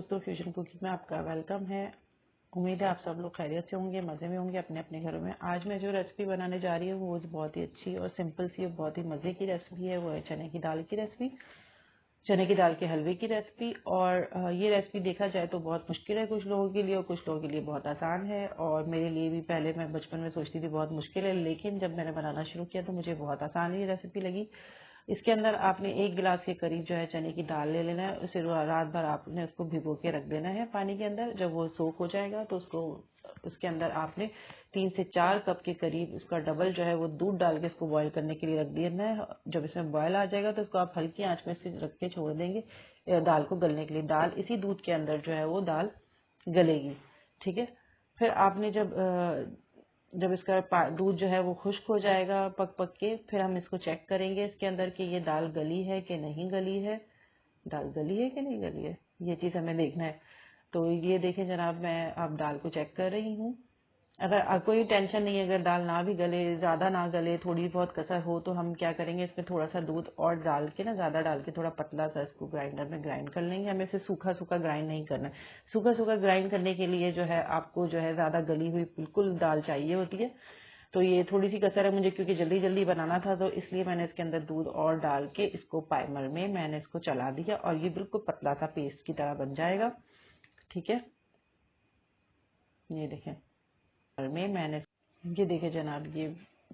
दोस्तों, fusion cooking में आपका वेलकम है। उम्मीद है आप सब लोग खैरियत से होंगे, मज़े में होंगे अपने अपने घरों में। आज मैं जो रेसिपी बनाने जा रही हूँ वो बहुत ही अच्छी और सिंपल सी और बहुत ही मज़े की रेसिपी है। वो है चने की दाल की रेसिपी, चने की दाल के हलवे की रेसिपी। और ये रेसिपी देखा जाए तो बहुत मुश्किल है कुछ लोगों के लिए और कुछ लोगों के लिए बहुत आसान है। और मेरे लिए भी पहले मैं बचपन में सोचती थी बहुत मुश्किल है, लेकिन जब मैंने बनाना शुरू किया तो मुझे बहुत आसान ये रेसिपी लगी। इसके अंदर आपने 1 गिलास के करीब जो है चने की दाल ले लेना है। उसे रात भर आपने उसको भिगो के रख देना है पानी के अंदर। जब वो सोख हो जाएगा तो उसके अंदर आपने 3 से 4 कप के करीब उसका डबल जो है वो दूध डाल के इसको बॉईल करने के लिए रख देना है। जब इसमें बॉयल आ जाएगा तो उसको आप हल्की आंच में से रख के छोड़ देंगे दाल को गलने के लिए। दाल इसी दूध के अंदर जो है वो दाल गलेगी, ठीक है। फिर आपने जब इसका दूध जो है वो खुश्क हो जाएगा पक पक के, फिर हम इसको चेक करेंगे इसके अंदर कि ये दाल गली है कि नहीं गली है। दाल गली है कि नहीं गली है, ये चीज़ हमें देखना है। तो ये देखें जनाब, मैं अब दाल को चेक कर रही हूँ। अगर कोई टेंशन नहीं है, अगर दाल ना भी गले, ज़्यादा ना गले, थोड़ी बहुत कसर हो, तो हम क्या करेंगे, इसमें थोड़ा सा दूध और डाल के ना, ज़्यादा डाल के थोड़ा पतला सा इसको ग्राइंडर में ग्राइंड कर लेंगे। हमें इसे सूखा सूखा ग्राइंड नहीं करना है। सूखा सूखा ग्राइंड करने के लिए जो है आपको जो है ज़्यादा गली हुई बिल्कुल दाल चाहिए होती है। तो ये थोड़ी सी कसर है मुझे, क्योंकि जल्दी जल्दी बनाना था, तो इसलिए मैंने इसके अंदर दूध और डाल के इसको पाइमर में मैंने इसको चला दिया और ये बिल्कुल पतला सा पेस्ट की तरह बन जाएगा, ठीक है। ये देखें में मैंने ये देखे जनाब, ये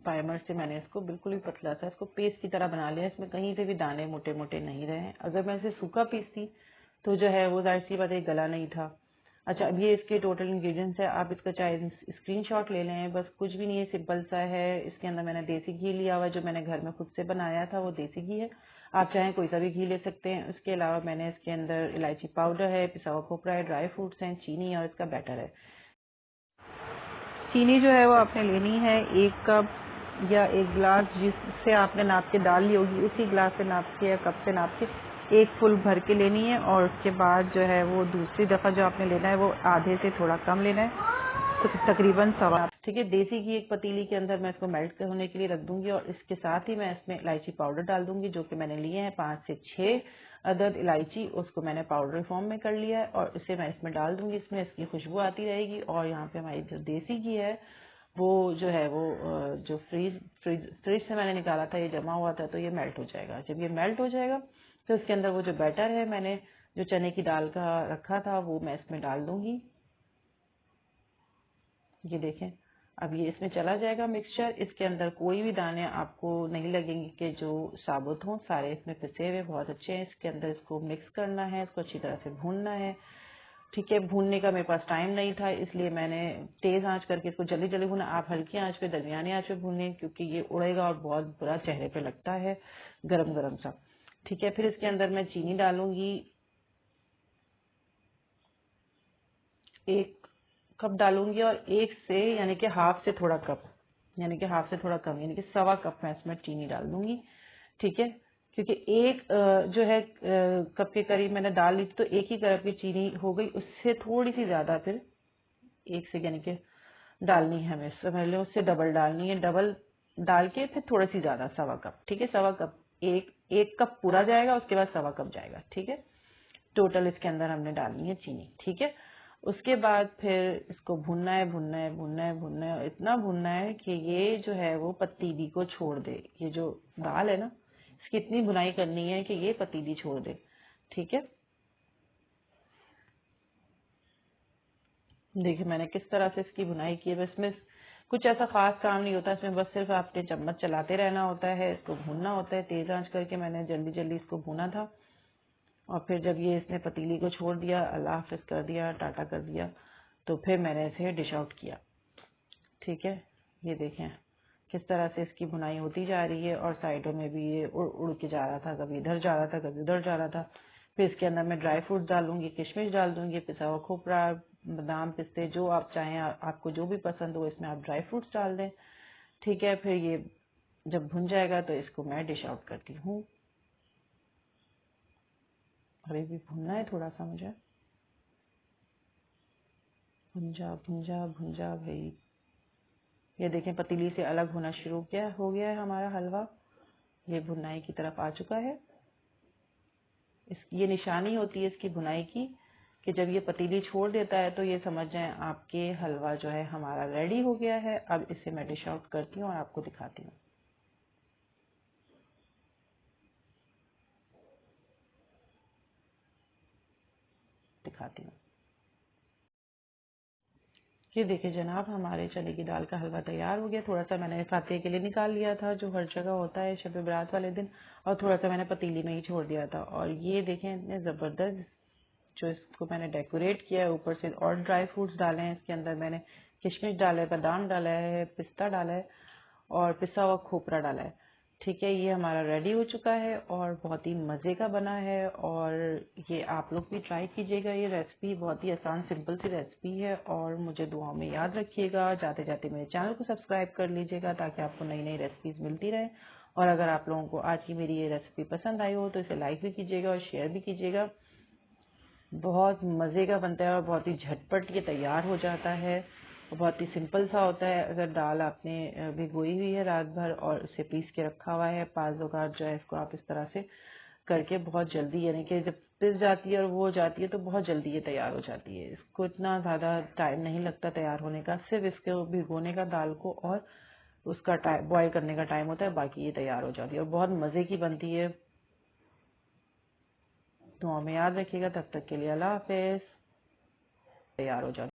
पाइमर से मैंने इसको बिल्कुल ही पतला सा इसको पेस्ट की तरह बना लिया। इसमें कहीं पे भी दाने मोटे मोटे नहीं रहे। अगर मैं इसे सूखा पीसती तो जो है वो जाहिर सी बात है गला नहीं था। अच्छा, अब ये इसके टोटल इंग्रेडिएंट्स है। आप इसका चाहे स्क्रीनशॉट ले लें, बस कुछ भी नहीं है, सिंपल सा है। इसके अंदर मैंने देसी घी लिया हुआ है, जो मैंने घर में खुद से बनाया था, वो देसी घी है। आप चाहें कोई सा भी घी ले सकते हैं। उसके अलावा मैंने इसके अंदर इलायची पाउडर है, पिसा हुआ खोपरा है, ड्राई फ्रूट्स हैं, चीनी और इसका बैटर है। चीनी जो है वो आपने लेनी है 1 कप या 1 गिलास, जिससे आपने नाप के दाल ली होगी उसी गिलास से नाप के या कप से नाप के 1 फुल भर के लेनी है। और उसके बाद जो है वो दूसरी दफ़ा जो आपने लेना है वो आधे से थोड़ा कम लेना है, तो तकरीबन सवा, ठीक है। देसी घी एक पतीली के अंदर मैं इसको मेल्ट होने के लिए रख दूंगी और इसके साथ ही मैं इसमें इलायची पाउडर डाल दूंगी, जो कि मैंने लिए हैं 5 से 6 अदद इलायची। उसको मैंने पाउडर फॉर्म में कर लिया है और इसे मैं इसमें डाल दूंगी। इसमें इसकी खुशबू आती रहेगी। और यहाँ पे हमारी जो देसी घी है वो जो है वो जो फ्रिज से मैंने निकाला था, ये जमा हुआ था, तो ये मेल्ट हो जाएगा। जब ये मेल्ट हो जाएगा तो इसके अंदर वो जो बैटर है मैंने जो चने की दाल का रखा था वो मैं इसमें डाल दूंगी। ये देखें, अब ये इसमें चला जाएगा मिक्सचर। इसके अंदर कोई भी दाने आपको नहीं लगेंगे कि जो साबुत हों, सारे इसमें पिसे हुए बहुत अच्छे हैं। इसके अंदर इसको मिक्स करना है, इसको अच्छी तरह से भूनना है, ठीक है। भूनने का मेरे पास टाइम नहीं था, इसलिए मैंने तेज आंच करके इसको जल्दी जल्दी भूना। आप हल्की आंच पे, दरमियानी आंच पे भूनें, क्योंकि ये उड़ेगा और बहुत बुरा चेहरे पे लगता है गरम गरम सा, ठीक है। फिर इसके अंदर मैं चीनी डालूंगी, 1 कप डालूंगी और 1 से यानी कि हाफ से थोड़ा कप, यानी कि हाफ से थोड़ा कम, यानी कि सवा कप मैं इसमें चीनी डाल दूंगी, ठीक है। क्योंकि एक जो है कप के करीब मैंने डाल ली थी, तो 1 ही कप की चीनी हो गई। उससे थोड़ी सी ज्यादा फिर 1 से यानी कि डालनी है, हमें समझ लो उससे डबल डालनी है। डबल डाल के फिर थोड़ी सी ज्यादा, सवा कप, ठीक है। सवा कप, एक कप पूरा जाएगा, उसके बाद सवा कप जाएगा, ठीक है। टोटल इसके अंदर हमने डालनी है चीनी, ठीक है। उसके बाद फिर इसको भुनना है, भुनना है, भुनना है, भुनना है, इतना भुनना है कि ये जो है वो पतीली को छोड़ दे। ये जो दाल है ना, इसकी इतनी भुनाई करनी है कि ये पतीली छोड़ दे, ठीक है। देखिए मैंने किस तरह से इसकी भुनाई की है। बस इसमें कुछ ऐसा खास काम नहीं होता, इसमें बस सिर्फ आपने चम्मच चलाते रहना होता है, इसको भूनना होता है। तेज आंच करके मैंने जल्दी जल्दी इसको भूना था। और फिर जब ये इसने पतीली को छोड़ दिया, अल्लाह हाफिज कर दिया, टाटा कर दिया, तो फिर मैंने इसे डिश आउट किया, ठीक है। ये देखें किस तरह से इसकी बुनाई होती जा रही है और साइडों में भी ये उड़ उड़ के जा रहा था, कभी इधर जा रहा था, कभी उधर जा रहा था। फिर इसके अंदर मैं ड्राई फ्रूट डालूंगी, किशमिश डाल दूंगी, पिसा हुआ खोपरा, बादाम, पिस्ते, जो आप चाहें, आपको जो भी पसंद हो इसमें आप ड्राई फ्रूट्स डाल दें, ठीक है। फिर ये जब भुन जाएगा तो इसको मैं डिश आउट करती हूँ। अभी भी भुनना है थोड़ा सा मुझे, भुंजा भुंजा भुंजा भाई। ये देखें पतीली से अलग होना शुरू हो गया है हमारा हलवा, ये भुनाई की तरफ आ चुका है। ये निशानी होती है इसकी भुनाई की कि जब ये पतीली छोड़ देता है तो ये समझ जाएं आपके हलवा जो है हमारा रेडी हो गया है। अब इसे मैं डिश आउट करती हूँ और आपको दिखाती हूँ। ये देखिए जनाब, हमारे चने की दाल का हलवा तैयार हो गया। थोड़ा सा मैंने फातिहे के लिए निकाल लिया था, जो हर जगह होता है शब बारात वाले दिन, और थोड़ा सा मैंने पतीली में ही छोड़ दिया था। और ये देखें इतने ज़बरदस्त जो इसको मैंने डेकोरेट किया है, ऊपर से और ड्राई फ्रूट्स डाले हैं इसके अंदर। मैंने किशमिश डाला है, बादाम डाला है, पिस्ता डाला है और पिसा हुआ खोपरा डाला है। ठीक है, ये हमारा रेडी हो चुका है और बहुत ही मज़े का बना है। और ये आप लोग भी ट्राई कीजिएगा। ये रेसिपी बहुत ही आसान सिंपल सी रेसिपी है। और मुझे दुआओं में याद रखिएगा। जाते जाते मेरे चैनल को सब्सक्राइब कर लीजिएगा ताकि आपको नई नई रेसिपीज़ मिलती रहे। और अगर आप लोगों को आज की मेरी ये रेसिपी पसंद आई हो तो इसे लाइक भी कीजिएगा और शेयर भी कीजिएगा। बहुत मज़े का बनता है और बहुत ही झटपट ये तैयार हो जाता है। बहुत ही सिंपल सा होता है। अगर दाल आपने भिगोई हुई है रात भर और उसे पीस के रखा हुआ है, 5 जो है, इसको आप इस तरह से करके बहुत जल्दी, यानी कि जब पिस जाती है और वो हो जाती है तो बहुत जल्दी ये तैयार हो जाती है। इसको इतना ज़्यादा टाइम नहीं लगता तैयार होने का, सिर्फ इसके भिगोने का दाल को और उसका टाइम बॉयल करने का टाइम होता है, बाकी ये तैयार हो जाती है और बहुत मज़े की बनती है। तो हमें याद रखिएगा। तब तक के लिए अल्लाह हाफिज़। तैयार हो जाती है।